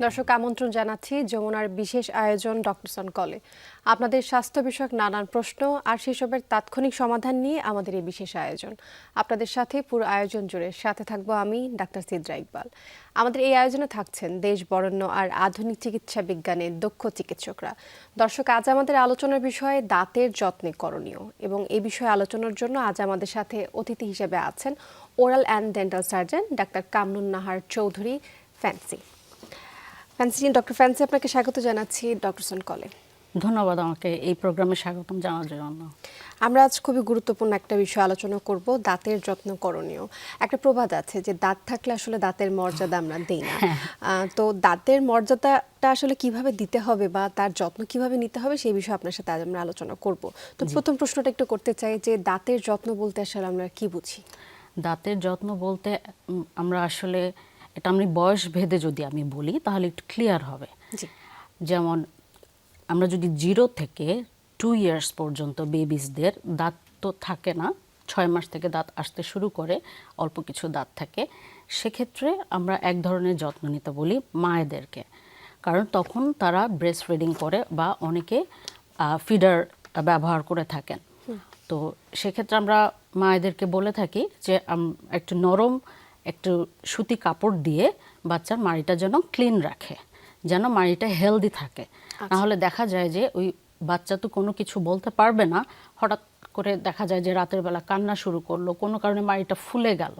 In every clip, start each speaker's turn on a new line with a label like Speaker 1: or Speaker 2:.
Speaker 1: দর্শক আমন্ত্রণ জানাচ্ছি যমুনার বিশেষ আয়োজন ডক্টরস অন কলে। আপনাদের স্বাস্থ্য বিষয়ক নানান প্রশ্ন আর সেসবের তাৎক্ষণিক সমাধান নিয়ে আমাদের এই বিশেষ আয়োজন। আপনাদের সাথে পুরো আয়োজন জুড়ে সাথে থাকবো আমি ডাক্তার সিদ্রা ইকবাল। আমাদের এই আয়োজনে থাকছেন দেশ বরেণ্য আর আধুনিক চিকিৎসা বিজ্ঞানের দক্ষ চিকিৎসকরা। দর্শক, আজ আমাদের আলোচনার বিষয় দাঁতের যত্নে করণীয়, এবং এই বিষয়ে আলোচনার জন্য আজ আমাদের সাথে অতিথি হিসেবে আছেন oral and dental surgeon doctor Kamrun Nahar Chowdhury fancy. Doctor fancy, আপনাকে স্বাগত জানাচ্ছি ডক্টরস অন কলে।
Speaker 2: ধন্যবাদ আমাকে এই প্রোগ্রামে স্বাগতম জানার জন্য।
Speaker 1: আমরা আজ খুবই গুরুত্বপূর্ণ একটা বিষয় আলোচনা করব, দাঁতের যত্ন করণীয়। একটা প্রবাদ আছে যে দাঁত থাকলে আসলে দাঁতের মর্যাদা আমরা দেই না। তো দাঁতের মর্যাদাটা আসলে কিভাবে দিতে হবে বা তার যত্ন কিভাবে নিতে হবে সেই বিষয়ে আপনার সাথে আজ আমরা আলোচনা করব। তো প্রথম প্রশ্নটা একটু করতে চাই যে দাঁতের যত্ন বলতে আসলে আমরা কি বুঝি?
Speaker 2: দাঁতের যত্ন বলতে আমরা আসলে এটা আমি বয়স ভেদে যদি আমি বলি তাহলে একটু ক্লিয়ার হবে। যেমন আমরা যদি 0 থেকে 2 ইয়ার্স পর্যন্ত বেবিসদের দাঁত তো থাকে না, 6 মাস থেকে দাঁত আসতে শুরু করে, অল্প কিছু দাঁত থাকে, সেক্ষেত্রে আমরা এক ধরনের যত্ন নিতে বলি মায়েদেরকে। কারণ তখন তারা ব্রেস্ট ফিডিং করে বা অনেকে ফিডার ব্যবহার করে থাকেন। তো সেক্ষেত্রে আমরা মায়েদেরকে বলে থাকি যে একটু নরম একটু সুতি কাপড় দিয়ে বাচ্চার মাড়িটা যেন ক্লিন রাখে, যেন মাড়িটা হেলদি থাকে। নাহলে দেখা যায় যে ওই বাচ্চা তো কোনো কিছু বলতে পারবে না, হঠাৎ করে দেখা যায় যে রাতের বেলা কান্না শুরু করলো, কোনো কারণে মাড়িটা ফুলে গেল,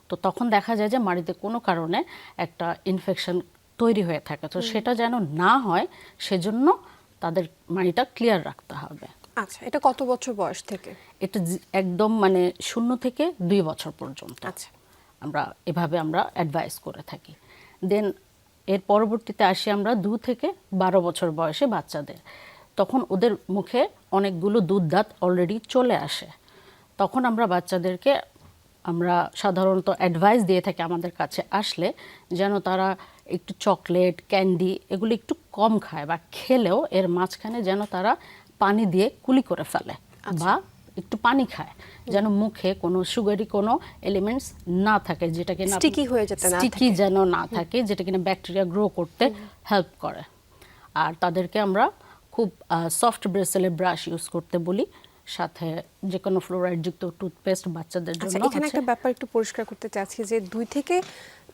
Speaker 2: তো তখন দেখা যায় যে মাড়িতে কোনো কারণে একটা ইনফেকশন তৈরি হয়ে থাকে। তো সেটা যেন না হয় সেজন্য তাদের মাড়িটা ক্লিয়ার রাখতে হবে।
Speaker 1: আচ্ছা, এটা কত বছর বয়স থেকে?
Speaker 2: এটা একদম 0 থেকে 2 বছর পর্যন্ত।
Speaker 1: আচ্ছা,
Speaker 2: আমরা এভাবে আমরা অ্যাডভাইস করে থাকি। দেন এর পরবর্তীতে আসি আমরা 2 থেকে 12 বছর বয়সে বাচ্চাদের। তখন ওদের মুখে অনেকগুলো দুধ দাঁত অলরেডি চলে আসে। তখন আমরা বাচ্চাদেরকে আমরা সাধারণত অ্যাডভাইস দিয়ে থাকি আমাদের কাছে আসলে যেন তারা একটু চকলেট, ক্যান্ডি এগুলো একটু কম খায়, বা খেলেও এর মাঝখানে যেন তারা পানি দিয়ে কুলি করে ফেলে বা একটু পানি খায়, যেন মুখে কোনো সুগারি কোনো এলিমেন্টস না থাকে, যেটা কিনা
Speaker 1: স্টিকি হয়ে যেতে না
Speaker 2: স্টিকি যেন না থাকে, যেটা কিনা ব্যাকটেরিয়া গ্রো করতে হেল্প করে। আর তাদেরকে আমরা খুব সফট ব্রেসেলের ব্রাশ ইউজ করতে বলি, সাথে যে কোনো ফ্লোরাইড যুক্ত টুথপেস্ট বাচ্চাদের জন্য।
Speaker 1: এখানে একটা ব্যাপার একটু পরিষ্কার করতে চাচ্ছি যে 2 থেকে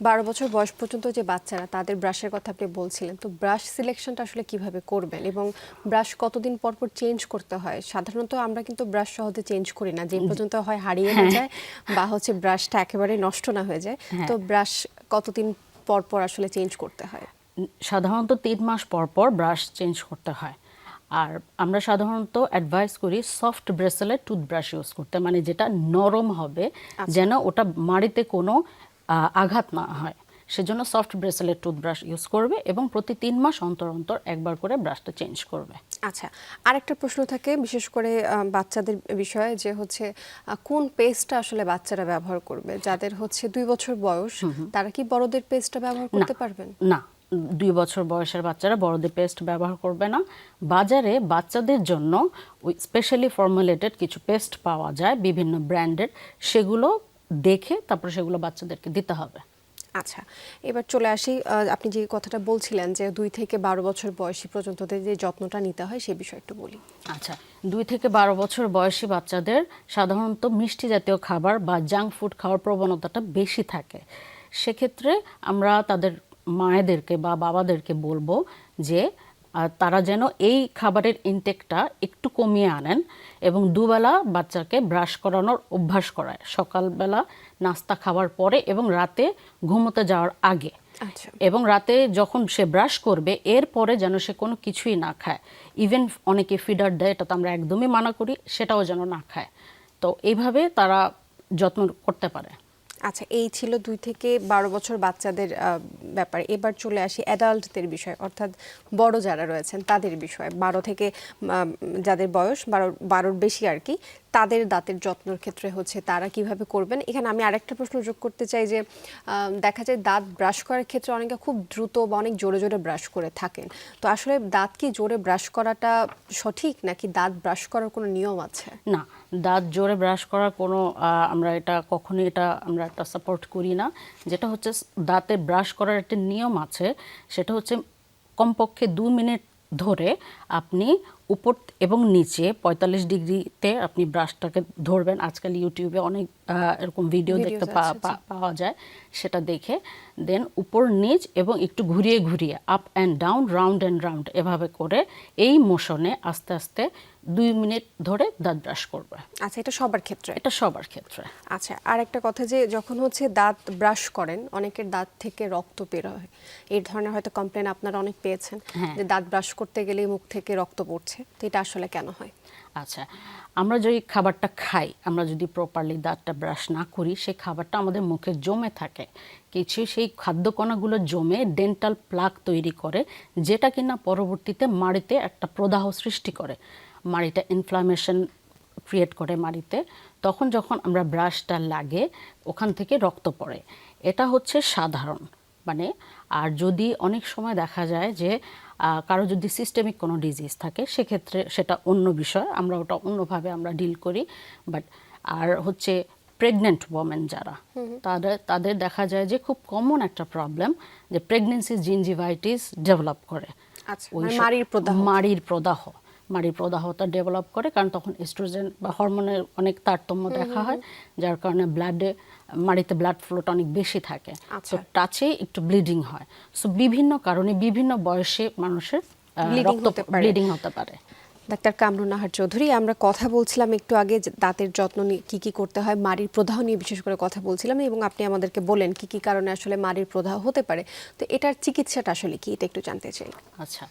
Speaker 1: 12 বছর বয়স পর্যন্ত যে বাচ্চারা, তাদের ব্রাশের কথা আপনি বলছিলেন, তো ব্রাশ সিলেকশনটা আসলে কিভাবে করবেন এবং ব্রাশ কতদিন পর পর চেঞ্জ করতে হয়? সাধারণত আমরা কিন্তু ব্রাশ সহজে চেঞ্জ করি না, যে পর্যন্ত হয় হারিয়ে না যায় বা ব্রাশটা একেবারে নষ্ট না হয়ে যায়। তো ব্রাশ কতদিন পর পর আসলে চেঞ্জ করতে হয়?
Speaker 2: সাধারণত 3 মাস পর পর ব্রাশ চেঞ্জ করতে হয়। আর আমরা সাধারণত অ্যাডভাইস করি সফট ব্রেসেলের টুথব্রাশ ইউজ করতে, মানে যেটা নরম হবে, যেন ওটা মাড়িতে কোনো আঘাত না হয়, সেজন্য সফট ব্রেসেলের টুথব্রাশ ইউজ করবে এবং প্রতি 3 মাস অন্তর অন্তর একবার করে ব্রাশটা চেঞ্জ করবে।
Speaker 1: আচ্ছা, আরেকটা প্রশ্ন থাকে বিশেষ করে বাচ্চাদের বিষয়ে, যে কোন পেস্টটা আসলে বাচ্চারা ব্যবহার করবে? যাদের 2 বছর বয়স, তারা কি বড়দের পেস্টটা ব্যবহার করতে পারবেন?
Speaker 2: না, 2 বছর বয়সের বাচ্চারা বড়দের পেস্ট ব্যবহার করবে না। বাজারে বাচ্চাদের জন্য ওই স্পেশালি ফর্মুলেটেড কিছু পেস্ট পাওয়া যায় বিভিন্ন ব্র্যান্ডের, সেগুলো দেখে তারপর সেগুলো বাচ্চাদেরকে দিতে হবে।
Speaker 1: আচ্ছা, এবার চলে আসি, আপনি যে কথাটা বলছিলেন যে 2 থেকে 12 বছর বয়সী পর্যন্ত যে যত্নটা নিতে হয় সে বিষয়ে একটু বলি।
Speaker 2: আচ্ছা, 2 থেকে 12 বছর বয়সী বাচ্চাদের সাধারণত মিষ্টি জাতীয় খাবার বা জাঙ্ক ফুড খাওয়ার প্রবণতাটা বেশি থাকে। সেক্ষেত্রে আমরা তাদের মায়েদেরকে বা বাবাদেরকে বলবো যে তারা যেন এই খাবারের ইনটেকটা একটু কমিয়ে আনেন এবং দুবেলা বাচ্চাকে ব্রাশ করানোর অভ্যাস করায়, সকালবেলা নাস্তা খাওয়ার পরে এবং রাতে ঘুমোতে যাওয়ার আগে। এবং রাতে যখন সে ব্রাশ করবে এরপরে যেন সে কোনো কিছুই না খায়। ইভেন অনেকে ফিডার দেয়, এটা তো আমরা একদমই মানা করি, সেটাও যেন না খায়। তো এইভাবে তারা যত্ন করতে পারে।
Speaker 1: আচ্ছা, এই ছিল 2 থেকে 12 বছর বাচ্চাদের ব্যাপারে। এবার চলে আসি অ্যাডাল্টদের বিষয়ে, অর্থাৎ বড় যারা রয়েছেন তাদের বিষয়ে। 12 থেকে যাদের বয়স 12-র বেশি আর কি, তাদের দাঁতের যত্নের ক্ষেত্রে হচ্ছে তারা কিভাবে করবেন। এখানে আমি আরেকটা প্রশ্ন যোগ করতে চাই যে দেখা যায় দাঁত ব্রাশ করার ক্ষেত্রে অনেকে খুব দ্রুত বা অনেক জোরে জোরে ব্রাশ করে থাকেন। তো আসলে দাঁত কি জোরে ব্রাশ করাটা সঠিক, নাকি দাঁত ব্রাশ করার কোনো নিয়ম আছে?
Speaker 2: না, দাঁত জোরে ব্রাশ করার কোনো আমরা এটা কখনোই আমরা একটা সাপোর্ট করি না। যেটা হচ্ছে দাঁতে ব্রাশ করার একটা নিয়ম আছে, সেটা হচ্ছে কমপক্ষে 2 মিনিট ধরে আপনি উপর এবং নিচে 45 ডিগ্রিতে আপনি ব্রাশটাকে ধরবেন। আজকাল ইউটিউবে অনেক এরকম ভিডিও দেখতে পাওয়া যায়, সেটা দেখে দেন উপর নিচ এবং একটু ঘুরিয়ে ঘুরিয়ে up and down, round and round এভাবে করে এই মোশনে আস্তে আস্তে 2 মিনিট ধরে দাঁত ব্রাশ করবে।
Speaker 1: আচ্ছা, এটা সবার ক্ষেত্রে?
Speaker 2: এটা সবার ক্ষেত্রে।
Speaker 1: আচ্ছা, আর একটা কথা যে যখন হচ্ছে দাঁত ব্রাশ করেন অনেকের দাঁত থেকে রক্ত বের হয়, এই ধরনের হয়তো কমপ্লেন আপনারা অনেক পেয়েছেন যে দাঁত ব্রাশ করতে গেলেই মুখ থেকে রক্ত পড়ছে, তো এটা আসলে কেন হয়?
Speaker 2: আচ্ছা, আমরা যদি খাবারটা খাই, আমরা যদি প্রপারলি দাঁতটা ব্রাশ না করি, সেই খাবারটা আমাদের মুখে জমে থাকে, কিছু সেই খাদ্যকণাগুলো জমে ডেন্টাল প্লাক তৈরি করে, যেটা কিনা পরবর্তীতে মাড়িতে একটা প্রদাহ সৃষ্টি করে, মাড়িটা ইনফ্লামেশন ক্রিয়েট করে মাড়িতে। তখন যখন আমরা ব্রাশটা লাগে ওখান থেকে রক্ত পড়ে, এটা হচ্ছে সাধারণ। মানে আর যদি অনেক সময় দেখা যায় যে কারো যদি সিস্টেমিক কোনো ডিজিজ থাকে, সেক্ষেত্রে সেটা অন্য বিষয়, আমরা ওটা অন্যভাবে আমরা ডিল করি। বাট আর হচ্ছে প্রেগনেন্ট ওমেন যারা, তাদের দেখা যায় যে খুব কমন একটা প্রবলেম যে প্রেগনেন্সি জিঞ্জিভাইটিস ডেভেলপ করে।
Speaker 1: আচ্ছা,
Speaker 2: মাড়ির প্রদাহতা ডেভেলপ করে, কারণ তখন এস্ট্রোজেন বা হরমোনের অনেক তারতম্য দেখা হয়, যার কারণে মাড়িতে ব্লাড ফ্লোটা অনেক বেশি থাকে, তো টাচে একটু ব্লিডিং হয়। সো বিভিন্ন কারণে বিভিন্ন বয়সে মানুষের ব্লিডিং হতে পারে।
Speaker 1: ডাক্তার কামরুন নাহার চৌধুরী, আমরা কথা বলছিলাম একটু আগে দাঁতের যত্ন নিয়ে কি কি করতে হয়, মাড়ির প্রদাহ নিয়ে বিশেষ করে কথা বলছিলাম, এবং আপনি আমাদেরকে বলেন কি কি কারণে আসলে মাড়ির প্রদাহ হতে পারে। তো এটার চিকিৎসাটা আসলে কি, এটা একটু জানতে চাই।
Speaker 2: আচ্ছা,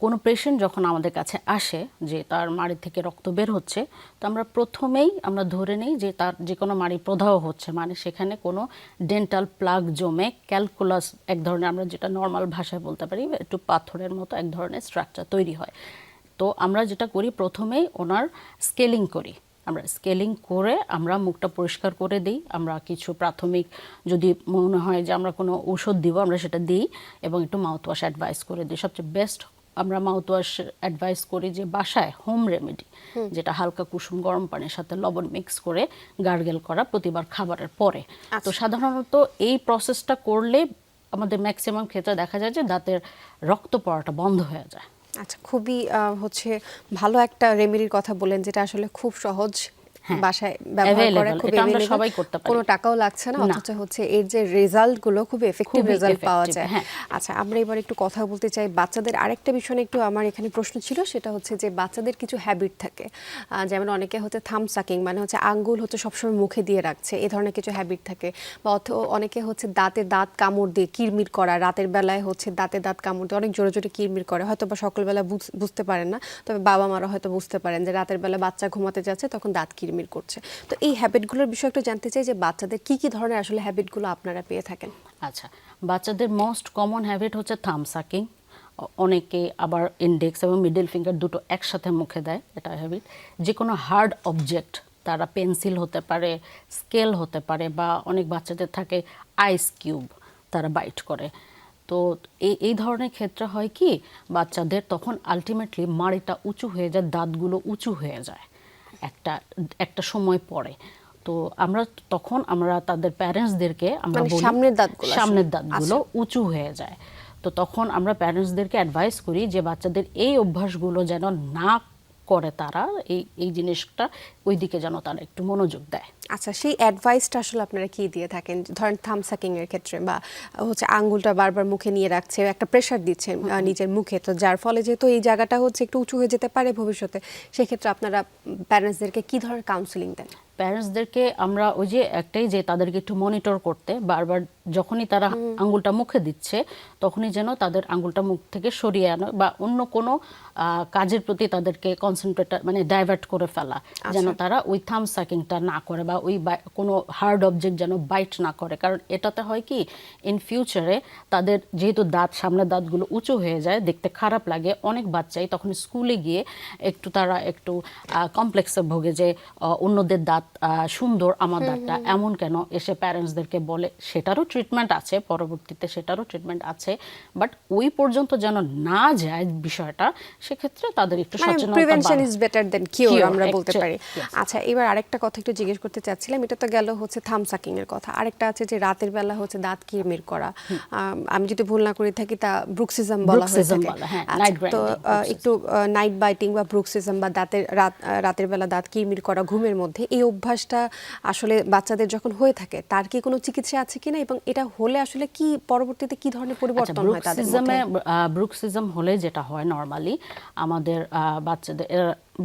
Speaker 2: কোনো পেশেন্ট যখন আমাদের কাছে আসে যে তার মাড়ি থেকে রক্ত বের হচ্ছে, তো আমরা প্রথমেই আমরা ধরে নেই যে তার যে কোনো মাড়ি প্রদাহ হচ্ছে, মানে সেখানে কোনো ডেন্টাল প্লাগ জমে ক্যালকুলাস এক ধরনের, আমরা যেটা নর্মাল ভাষায় বলতে পারি একটু পাথরের মতো এক ধরনের স্ট্রাকচার তৈরি হয়। তো আমরা যেটা করি, প্রথমেই ওনার স্কেলিং করি। আমরা স্কেলিং করে আমরা মুখটা পরিষ্কার করে দিই। আমরা কিছু প্রাথমিক, যদি মনে হয় যে আমরা কোনো ঔষধ দিব, আমরা সেটা দিই এবং একটু মাউথওয়াশ অ্যাডভাইস করে দিই। সবচেয়ে বেস্ট আমরা মাউথওয়াশ অ্যাডভাইস করি যে বাসায় হোম রেমেডি, যেটা হালকা কুসুম গরম পানির সাথে লবণ মিক্স করে গার্গেল করা প্রতিবার খাবারের পরে। তো সাধারণত এই প্রসেসটা করলে আমাদের ম্যাক্সিমাম ক্ষেত্রে দেখা যায় যে দাঁতের রক্ত পড়াটা বন্ধ হয়ে যায়।
Speaker 1: আচ্ছা, খুবই হচ্ছে ভালো একটা রেমেডির কথা বলেন, যেটা আসলে খুব সহজ, বাসায় ব্যবহার করা খুব এভেইলেবল, কোনো টাকাও লাগছে না, অথচ হচ্ছে এর যে রেজাল্টগুলো খুব এফেক্টিভ রেজাল্ট পাওয়া যায়। আচ্ছা, আমরা এবার একটু কথা বলতে চাই বাচ্চাদের আরেকটা বিষয় নিয়ে। একটু আমার এখানে প্রশ্ন ছিল, সেটা হচ্ছে যে বাচ্চাদের কিছু হ্যাবিট থাকে, যেমন অনেকে হচ্ছে থাম সাকিং, মানে হচ্ছে আঙ্গুল হচ্ছে সবসময় মুখে দিয়ে রাখছে, এই ধরনের কিছু হ্যাবিট থাকে। বা অনেকে হচ্ছে দাঁত কামড় দিয়ে কিরমির করা, রাতের বেলায় হচ্ছে দাঁত কামড় দিয়ে অনেক জোরে জোরে কিরমির করে, হয়তো বা সকালবেলা বুঝতে পারেন না, তবে বাবা মারা হয়তো বুঝতে পারেন যে রাতের বেলা বাচ্চা ঘুমাতে যাচ্ছে, তখন দাঁত কিরমির করছে। তো এই হ্যাবিটগুলোর বিষয়ে একটু জানতে চাই যে বাচ্চাদের কি কি ধরনের আসলে হ্যাবিটগুলো আপনারা পেয়ে থাকেন?
Speaker 2: আচ্ছা, বাচ্চাদের মোস্ট কমন হ্যাবিট হচ্ছে থাম সাকিং। অনেকে আবার ইন্ডেক্স এবং মিডল ফিঙ্গার দুটো একসাথে মুখে দেয়, এটা হ্যাবিট। যে কোনো হার্ড অবজেক্ট, তারা পেন্সিল হতে পারে, স্কেল হতে পারে, বা অনেক বাচ্চাদের থাকে আইস কিউব, তারা বাইট করে। তো এই ধরনের ক্ষেত্রে হয় কি, বাচ্চাদের তখন আলটিমেটলি মাড়িটা উঁচু হয়ে যায়, দাঁতগুলো উঁচু হয়ে যায় একটা সময় পরে। তো তখন আমরা তাদের প্যারেন্টসদেরকে আমরা বলি সামনের দাঁতগুলো উঁচু হয়ে যায়। তো তখন আমরা প্যারেন্টসদেরকে অ্যাডভাইস করি যে বাচ্চাদের এই অভ্যাসগুলো যেন না করে, তারা এই জিনিসটা ওই দিকে যেন তারা একটু মনোযোগ দেয়।
Speaker 1: আচ্ছা, সেই অ্যাডভাইসটা আসলে আপনারা কি দিয়ে থাকেন? ধরেন থাম সাকিং এর ক্ষেত্রে, বা হচ্ছে আঙ্গুলটা বারবার মুখে নিয়ে রাখছে, একটা প্রেশার দিচ্ছে নিজের মুখে, তো যার ফলে যেহেতু এই জায়গাটা হচ্ছে একটু উঁচু হয়ে যেতে পারে ভবিষ্যতে, সেক্ষেত্রে আপনারা প্যারেন্টসদেরকে কি ধরনের কাউন্সিলিং দেন?
Speaker 2: প্যারেন্টসদেরকে আমরা ওই যে একটাই, যে তাদেরকে একটু মনিটর করতে, বারবার যখনই তারা আঙ্গুলটা মুখে দিচ্ছে তখনই যেন তাদের আঙ্গুলটা মুখ থেকে সরিয়ে আনো, বা অন্য কোনো কাজের প্রতি তাদেরকে কনসেন্ট্রেট, মানে ডাইভার্ট করে ফেলা, যেন তারা ওই থাম সাকিংটা না করে, বা বা ওই কোনো হার্ড অবজেক্ট যেন বাইট না করে, কারণ এটাতে হয় কি ইন ফিউচারে তাদের যেহেতু সামনের দাঁতগুলো উঁচু হয়ে যায়, দেখতে খারাপ লাগে, অনেক বাচ্চাই তখন স্কুলে গিয়ে তারা একটু কমপ্লেক্সে ভোগে যে অন্যদের দাঁত সুন্দর, আমার দাঁতটা এমন কেন, এসে প্যারেন্টসদেরকে বলে। সেটারও ট্রিটমেন্ট আছে, পরবর্তীতে সেটারও ট্রিটমেন্ট আছে, বাট ওই পর্যন্ত যেন না যায় বিষয়টা, সেক্ষেত্রে তাদের একটু সচেতনতা,
Speaker 1: prevention is better then cure আমরা বলতে
Speaker 2: Cure,
Speaker 1: পারি।
Speaker 2: yes.
Speaker 1: আচ্ছা, এবার আরেকটা কথা একটু জিজ্ঞেস করতে চাচ্ছিলাম, এটা তো গেল হচ্ছে থাম সাকিং এর কথা, আরেকটা আছে যে রাতের বেলা হচ্ছে দাঁত কিরমির করা, আমি যদি ভুল না করে থাকি তা ব্রুক্সিজম বলা হয়ে
Speaker 2: Bruxism
Speaker 1: থাকে।
Speaker 2: বলা, হ্যাঁ,
Speaker 1: আচ্ছা,
Speaker 2: night
Speaker 1: তো
Speaker 2: grinding,
Speaker 1: একটু নাইট বাইটিং বা ব্রুক্সিজম বা রাতের বেলা দাঁত কিরমির করা ঘুমের মধ্যে, এই অভ্যাসটা আসলে বাচ্চাদের যখন হয়ে থাকে তার কি কোনো চিকিৎসা আছে কিনা, এবং এটা হলে আসলে কি পরবর্তীতে কি ধরনের পরিবর্তন হয় তাদের মধ্যে?
Speaker 2: ব্রুক্সিজম হলে যেটা হয় নর্মালি আমাদের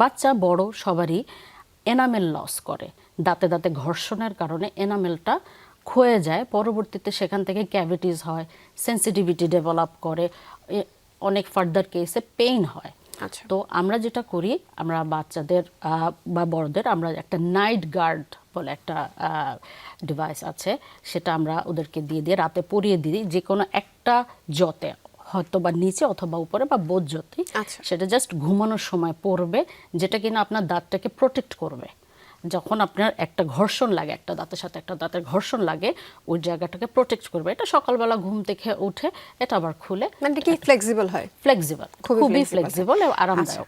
Speaker 2: বাচ্চা বড় সবারই এনামেল লস করে, দাঁতে দাঁতে ঘর্ষণের কারণে এনামেলটা ক্ষয়ে যায়, পরবর্তীতে সেখান থেকে ক্যাভিটিস হয়, সেন্সিটিভিটি ডেভেলপ করে, অনেক ফার্দার কেসে পেইন হয়।
Speaker 1: আচ্ছা।
Speaker 2: তো আমরা যেটা করি, আমরা বাচ্চাদের বা বড়দের আমরা একটা নাইট গার্ড বলে একটা ডিভাইস আছে, সেটা আমরা ওদেরকে দিয়ে রাতে পরিয়ে দিই, যে কোনো একটা জতে, হয়তো বা নিচে অথবা উপরে বা বোধ জ্যোতি,
Speaker 1: আচ্ছা।
Speaker 2: সেটা জাস্ট ঘুমানোর সময় পড়বে, যেটা কিনা আপনার দাঁতটাকে প্রোটেক্ট করবে। যখন আপনার একটা ঘর্ষণ লাগে, একটা দাঁতের সাথে একটা দাঁতের ঘর্ষণ লাগে, ওই জায়গাটাকে প্রোটেক্ট করবে। এটা সকালবেলা ঘুম থেকে উঠে এটা আবার খুলে,
Speaker 1: মানে কি ফ্লেক্সিবল হয়?
Speaker 2: ফ্লেক্সিবল, খুবই ফ্লেক্সিবল এবং আরামদায়ক।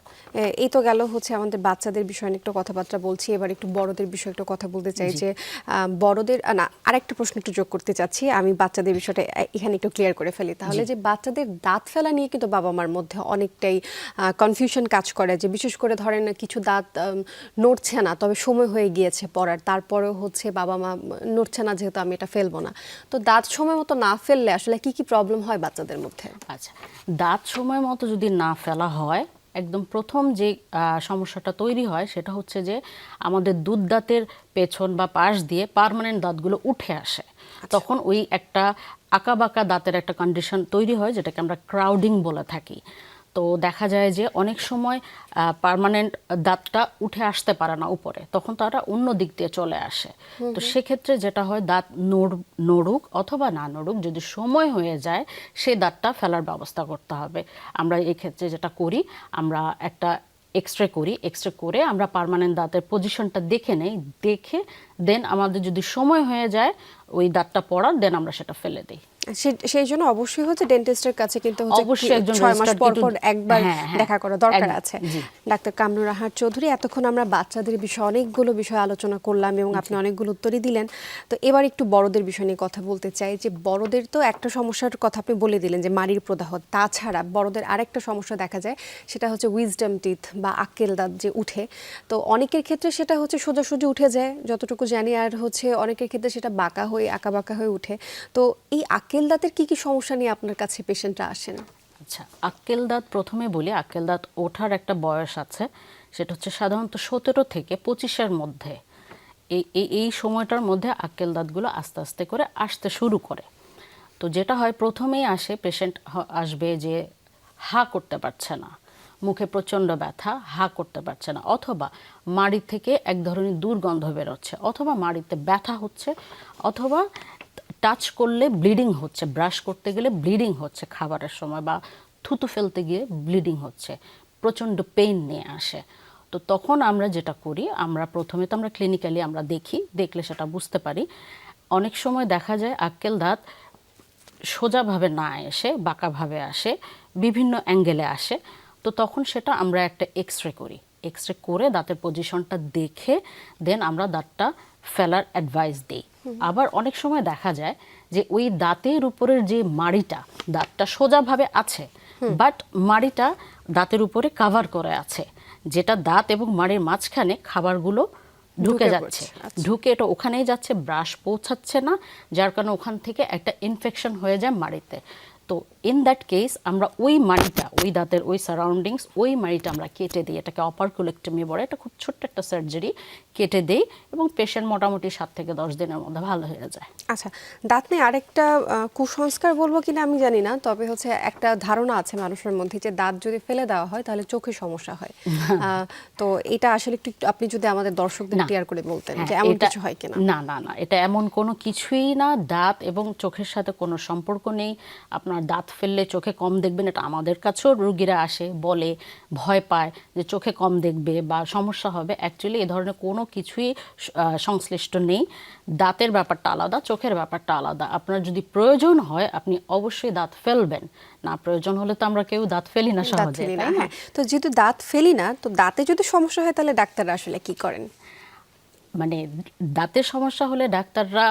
Speaker 1: এই তো গেল হচ্ছে আমাদের বাচ্চাদের বিষয় নিয়ে একটু কথাবার্তা বলছি, এবার একটু বড়দের বিষয়ে একটু কথা বলতে চাই। যে বড়দের না, আরেকটা প্রশ্ন একটু যোগ করতে চাচ্ছি, আমি বাচ্চাদের বিষয়টা এখানে একটু ক্লিয়ার করে ফেলি তাহলে। যে বাচ্চাদের দাঁত ফেলা নিয়ে কিন্তু বাবা মার মধ্যে অনেকটাই কনফিউশন কাজ করে, যে বিশেষ করে ধরেন কিছু দাঁত নড়ছে না, তবে সময় হয়ে গিয়েছে পড়ার, তারপরেও হচ্ছে বাবা মা নড়ছে না যেহেতু আমি এটা ফেলবো না। তো দাঁত সময় মতো না ফেললে আসলে কি কি প্রবলেম হয় বাচ্চাদের মধ্যে?
Speaker 2: আচ্ছা, দাঁত সময় মতো যদি না ফেলা হয়, একদম প্রথম যে সমস্যাটা তৈরি হয় সেটা হচ্ছে যে আমাদের দুধ দাঁতের পেছন বা পাশ দিয়ে পার্মানেন্ট দাঁতগুলো উঠে আসে, তখন ওই একটা আঁকাবাঁকা দাঁতের একটা কন্ডিশন তৈরি হয়, যেটাকে আমরা ক্রাউডিং বলে থাকি। তো দেখা যায় যে অনেক সময় পার্মানেন্ট দাঁতটা উঠে আসতে পারে না উপরে, তখন তারা অন্য দিক দিয়ে চলে আসে। তো সেক্ষেত্রে যেটা হয়, দাঁত নড়ুক অথবা না নড়ুক, যদি সময় হয়ে যায় সেই দাঁতটা ফেলার ব্যবস্থা করতে হবে। আমরা এই ক্ষেত্রে যেটা করি, আমরা একটা এক্সরে করি, এক্সরে করে আমরা পার্মানেন্ট দাঁতের পজিশনটা দেখে নেই, দেখে দেন আমাদের যদি সময় হয়ে যায় ওই দাঁতটা পড়ার, দেন আমরা সেটা ফেলে দিই।
Speaker 1: সেই জন্য অবশ্যই হচ্ছে ডেন্টিস্টের কাছে কিন্তু হচ্ছে
Speaker 2: অবশ্যই একজন
Speaker 1: 6 মাস পর পর একবার
Speaker 2: হ্যাঁ,
Speaker 1: দেখা করা দরকার
Speaker 2: একদম,
Speaker 1: আছে।
Speaker 2: জি।
Speaker 1: ডাক্তার কামরুর রাহাত চৌধুরী, এতক্ষণ আমরা বাচ্চাদের বিষয়ে অনেকগুলো বিষয় আলোচনা করলাম এবং আপনি অনেকগুলো উত্তরই দিলেন। তো এবার একটু বড়দের বিষয় নিয়ে কথা বলতে চাই। যে বড়দের তো একটা সমস্যার কথা আপনি বলে দিলেন যে মাড়ির প্রদাহ, তাছাড়া বড়দের আরেকটা সমস্যা দেখা যায়, সেটা হচ্ছে উইজডম টিথ বা আক্কেল দাঁত যে উঠে। তো অনেকের ক্ষেত্রে সেটা হচ্ছে সোজাসুজি উঠে যায় যতটুকু জানি, আর হচ্ছে অনেকের ক্ষেত্রে সেটা বাঁকা হয়ে আঁকাবাঁকা হয়ে উঠে। তো এই আক্কেল দাঁতের কি কি সমস্যা নিয়ে আপনার কাছে পেশেন্টরা আসেন?
Speaker 2: আচ্ছা, আক্কেল দাঁত প্রথমে বলি, আক্কেল দাঁত ওঠার একটা বয়স আছে, সেটা হচ্ছে সাধারণত 17 থেকে 25-এর মধ্যে। এই সময়টার মধ্যে আক্কেল দাঁতগুলো আস্তে আস্তে করে আসতে শুরু করে। তো যেটা হয়, প্রথমেই আসে পেশেন্ট আসবে যে হা করতে পারছে না, মুখে প্রচণ্ড ব্যথা, হা করতে পারছে না, অথবা মাড়ি থেকে এক ধরনের দুর্গন্ধ বেরোচ্ছে, অথবা মাড়িতে ব্যথা হচ্ছে, অথবা টাচ করলে ব্লিডিং হচ্ছে, ব্রাশ করতে গেলে ব্লিডিং হচ্ছে খাবারের সময়, বা থুতু ফেলতে গিয়ে ব্লিডিং হচ্ছে, প্রচণ্ড পেইন নিয়ে আসে। তো তখন আমরা যেটা করি, আমরা প্রথমে তো আমরা ক্লিনিক্যালি আমরা দেখলে সেটা বুঝতে পারি। অনেক সময় দেখা যায় আক্কেল দাঁত সোজাভাবে না এসে বাঁকাভাবে আসে, বিভিন্ন অ্যাঙ্গেলে আসে। তো তখন সেটা আমরা একটা এক্সরে করি, এক্সরে করে দাঁতের পজিশনটা দেখে দেন আমরা দাঁতটা ফেলার অ্যাডভাইস দিই। আবার অনেক সময় দেখা যায় যে ওই দাঁতের উপরের যে মাড়িটা, দাঁতটা সোজাভাবে আছে, বাট মাড়িটা দাঁতের উপরে কাভার করে আছে, যেটা দাঁত এবং মাড়ির মাঝখানে খাবারগুলো ঢুকে যাচ্ছে, ঢুকে এটা ওখানেই যাচ্ছে, ব্রাশ পৌঁছাচ্ছে না, যার কারণে ওখান থেকে একটা ইনফেকশন হয়ে যায় মাড়িতে। তো ইন দ্যাট কেস আমরা ওই মাড়িটা, ওই দাঁতের ওই সারাউন্ডিংস, ওই মাড়িটা আমরা কেটে দিই, এটাকে অপারকুলেক্টমি বলে। এটা খুব ছোট্ট একটা সার্জারি, কেটে দেই এবং পেশেন্ট মোটামুটি 7 থেকে 10 দিনের মধ্যে ভালো হয়ে যায়।
Speaker 1: আচ্ছা, দাঁত নিয়ে আরেকটা কুসংস্কার বলবো কিনা আমি জানি না, তবে হচ্ছে একটা ধারণা আছে মানুষের মধ্যে যে দাঁত যদি ফেলে দেওয়া হয় তাহলে চোখে সমস্যা হয়। তো এটা আসলে একটু আপনি যদি আমাদের দর্শকদের ক্লিয়ার করে বলতেন যে এমন কিছু হয় কিনা।
Speaker 2: না না না, এটা এমন কোনো কিছুই না। দাঁত এবং চোখের সাথে কোনো সম্পর্ক নেই। আপনার দাঁত ফেললে চোখে কম দেখবেন, এটা আমাদের কাছেও রোগীরা আসে বলে, ভয় পায় যে চোখে কম দেখবে বা সমস্যা হবে। অ্যাকচুয়ালি এ ধরনের কোনো কিছুই সংশ্লিষ্ট নেই। দাঁতের ব্যাপারটা আলাদা, চোখের ব্যাপারটা আলাদা। আপনার যদি প্রয়োজন হয় আপনি অবশ্যই দাঁত ফেলবেন, না প্রয়োজন হলে তো আমরা কেউ দাঁত ফেলি না সহজে, তাই না?
Speaker 1: হ্যাঁ, তো যেহেতু দাঁত ফেলি না, তো দাঁতে যদি সমস্যা হয় তাহলে ডাক্তাররা আসলে কি করেন?
Speaker 2: মানে দাঁতের সমস্যা হলে ডাক্তাররা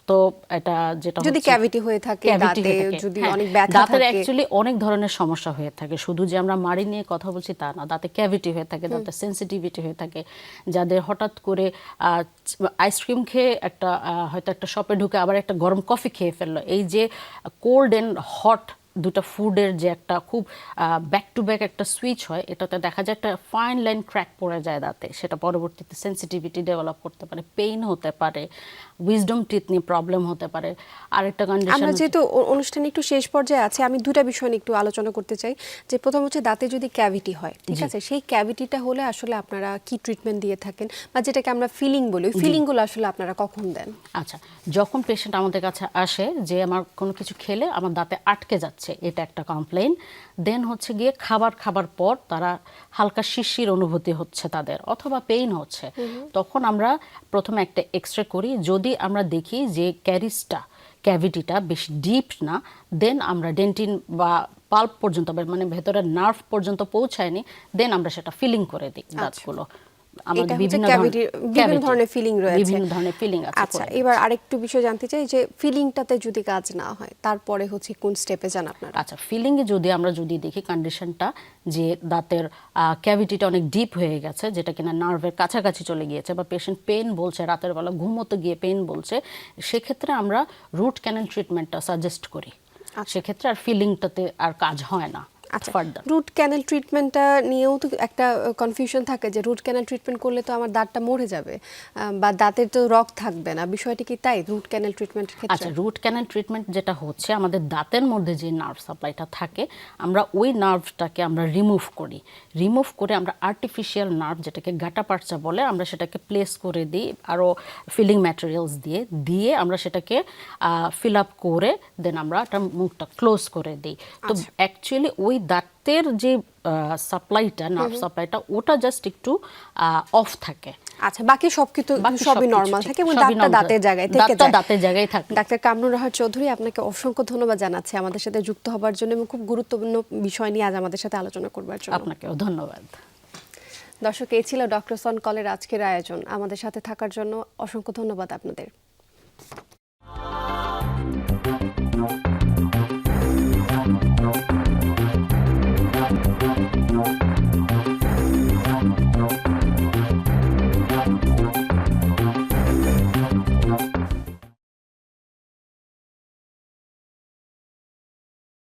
Speaker 2: তো এটা যেটা
Speaker 1: যদি ক্যাভিটি হয়ে থাকে দাঁতে, যদি অনেক ব্যথা থাকে,
Speaker 2: দাঁতের অ্যাকচুয়ালি অনেক ধরনের সমস্যা হয়ে থাকে। শুধু যে আমরা মাড়ি নিয়ে কথা বলছি তা না, দাঁতে ক্যাভিটি হয়ে থাকে, দাঁতে সেনসিটিভিটি হয়ে থাকে। যাদের হঠাৎ করে আইসক্রিম খেয়ে একটা হয়তো একটা শপে ঢুকে আবার একটা গরম কফি খেয়ে ফেললো, এই যে কোল্ড অ্যান্ড হট দুটো ফুডের যে একটা খুব ব্যাক টু ব্যাক একটা সুইচ হয়, এটাতে দেখা যায় একটা ফাইন লাইন ক্র্যাক পড়ে যায় দাঁতে। সেটা পরবর্তীতে সেনসিটিভিটি ডেভেলপ করতে পারে, পেইন হতে পারে, উইজডম টিথ নিয়ে প্রবলেম হতে পারে। আরেকটা কন্ডিশন,
Speaker 1: আমরা যেহেতু অনুষ্ঠানে একটু শেষ পর্যায়ে আছে, আমি দুটা বিষয় নিয়ে একটু আলোচনা করতে চাই। যে প্রথম হচ্ছে দাঁতে যদি ক্যাভিটি হয়, ঠিক আছে, সেই ক্যাভিটিটা হলে আসলে আপনারা কি ট্রিটমেন্ট দিয়ে থাকেন, বা যেটাকে আমরা ফিলিং বলি, ওই ফিলিংগুলো আসলে আপনারা কখন দেন?
Speaker 2: আচ্ছা, যখন পেশেন্ট আমাদের কাছে আসে যে আমার কোনো কিছু খেলে আমার দাঁতে আটকে যাচ্ছে, এটা একটা কমপ্লেইন। দেন হচ্ছে গিয়ে খাবার পর তারা হালকা শিরশির অনুভূতি হচ্ছে তাদের, অথবা পেইন হচ্ছে, তখন আমরা প্রথমে একটা এক্সরে করি। যদি আমরা দেখি যে ক্যাভিটিটা বেশি ডিপ না, দেন আমরা ডেন্টিন বা পাল্প পর্যন্ত, মানে ভেতরের নার্ভ পর্যন্ত পৌঁছায়নি, দেন আমরা সেটা ফিলিং করে দিই দাঁতগুলো। আমাদের বিভিন্ন
Speaker 1: ধরনের ফিলিং রয়েছে,
Speaker 2: বিভিন্ন ধরনের ফিলিং আছে।
Speaker 1: আচ্ছা, এবার আরেকটু বিষয় জানতে চাই যে ফিলিংটাতে যদি কাজ না হয় তারপরে হচ্ছে কোন স্টেপে যান আপনারা?
Speaker 2: আচ্ছা, ফিলিং এ আমরা যদি দেখি কন্ডিশনটা যে দাঁতের ক্যাভিটিটা অনেক ডিপ হয়ে গেছে, যেটা কিনা নার্ভের কাছাকাছি চলে গিয়েছে, বা পেশেন্ট পেন বলছে, রাতের বেলা ঘুমোতে গিয়ে পেন বলছে, সেক্ষেত্রে আমরা রুট ক্যানেল ট্রিটমেন্টটা সাজেস্ট করি। সেক্ষেত্রে আর ফিলিংটাতে আর কাজ হয় না।
Speaker 1: আচ্ছা, রুট ক্যানেল ট্রিটমেন্টটা নিয়েও তো একটা কনফিউশন থাকে যে রুট ক্যানেল ট্রিটমেন্ট করলে তো আমার দাঁতটা মরে যাবে, বা দাঁতের তো রগ থাকবে না, বিষয়টি কি তাই রুট ক্যানেল ট্রিটমেন্টের ক্ষেত্রে?
Speaker 2: আচ্ছা, রুট ক্যানেল ট্রিটমেন্ট যেটা হচ্ছে, আমাদের দাঁতের মধ্যে যে নার্ভ সাপ্লাইটা থাকে, আমরা ওই নার্ভটাকে আমরা রিমুভ করে আমরা আর্টিফিশিয়াল নার্ভ, যেটাকে গাটাপারচা বলে, আমরা সেটাকে প্লেস করে দিই আরও ফিলিং ম্যাটেরিয়ালস দিয়ে আমরা সেটাকে ফিল আপ করে দেন আমরা একটা মুখটা ক্লোজ করে দিই। তো অ্যাকচুয়ালি ওই দাঁতের যে সাপ্লাইটা, নার্ভ সাপ্লাইটা, ওটা জাস্ট একটু অফ থাকে।
Speaker 1: আচ্ছা, বাকি সবই নরমাল থাকে এবং দাঁতটা দাঁতের জায়গায় থাকে। ডাক্তার কামরুন রাহাত চৌধুরী, আপনাকে অসংখ্য ধন্যবাদ জানাচ্ছি আমাদের সাথে যুক্ত হবার জন্য এবং খুব গুরুত্বপূর্ণ বিষয় নিয়ে আজ আমাদের সাথে আলোচনা করবার জন্য।
Speaker 2: আপনাকেও ধন্যবাদ।
Speaker 1: দর্শক, এই ছিল ডক্টরস অন কলের আজকের আয়োজন। আমাদের সাথে থাকার জন্য অসংখ্য ধন্যবাদ আপনাদের।